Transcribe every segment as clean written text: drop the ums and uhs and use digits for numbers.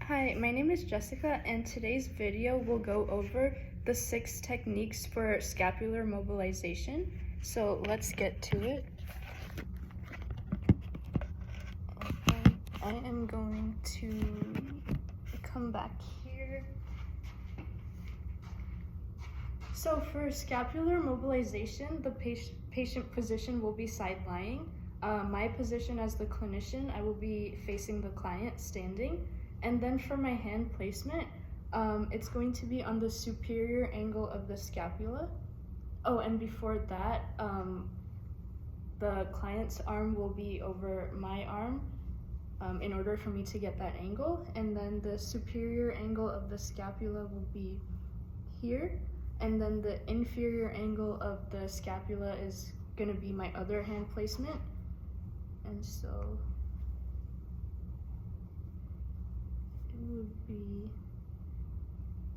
Hi, my name is Jessica, and today's video will go over the 6 techniques for scapular mobilization. So let's get to it. Okay, I am going to come back here. So for scapular mobilization, the patient position will be side lying. My position as the clinician, I will be facing the client standing. And then for my hand placement, it's going to be on the superior angle of the scapula. Oh, and before that, the client's arm will be over my arm in order for me to get that angle. And then the superior angle of the scapula will be here. And then the inferior angle of the scapula is gonna be my other hand placement. And so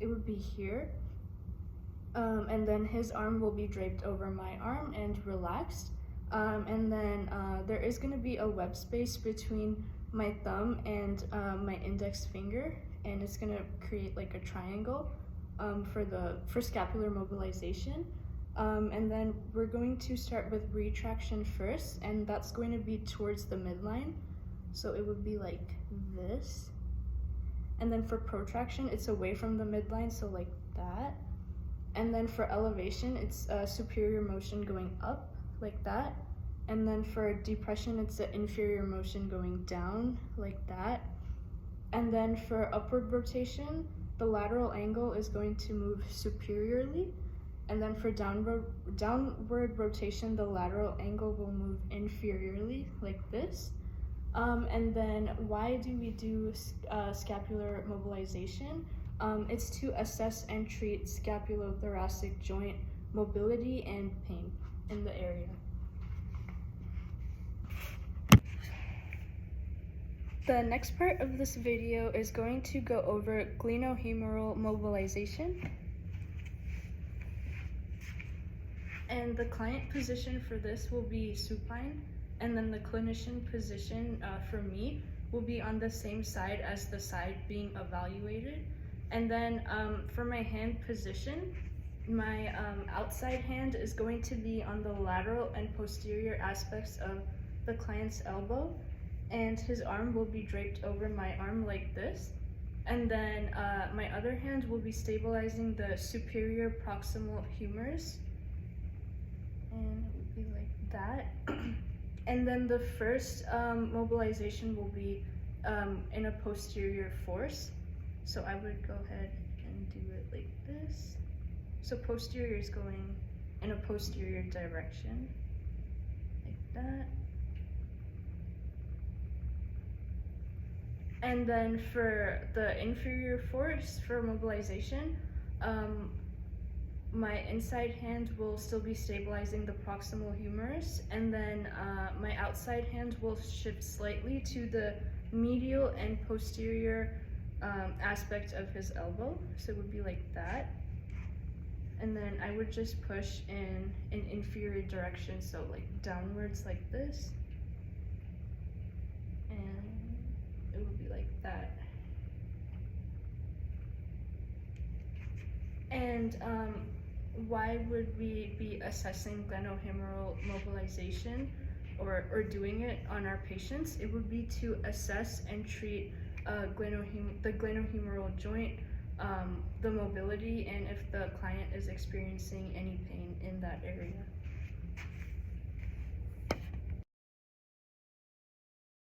it would be here. And then his arm will be draped over my arm and relaxed. And then there is gonna be a web space between my thumb and my index finger, and it's gonna create like a triangle for scapular mobilization. And then we're going to start with retraction first, and that's going to be towards the midline. So it would be like this. And then for protraction, it's away from the midline, so like that. And then for elevation, it's a superior motion going up, like that. And then for depression, it's the inferior motion going down, like that. And then for upward rotation, the lateral angle is going to move superiorly. And then for downward rotation, the lateral angle will move inferiorly, like this. And then why do we do scapular mobilization? It's to assess and treat scapulothoracic joint mobility and pain in the area. The next part of this video is going to go over glenohumeral mobilization. And the client position for this will be supine, and then the clinician position for me will be on the same side as the side being evaluated. And then for my hand position, my outside hand is going to be on the lateral and posterior aspects of the client's elbow, and his arm will be draped over my arm like this. And then my other hand will be stabilizing the superior proximal humerus, and it would be like that. And then the first mobilization will be in a posterior force. So I would go ahead and do it like this. So posterior is going in a posterior direction, like that. And then for the inferior force for mobilization, my inside hand will still be stabilizing the proximal humerus, and then my outside hand will shift slightly to the medial and posterior aspect of his elbow. So it would be like that. And then I would just push in an inferior direction, so like downwards like this. And it would be like that. And why would we be assessing glenohumeral mobilization or doing it on our patients? It would be to assess and treat the glenohumeral joint, the mobility, and if the client is experiencing any pain in that area.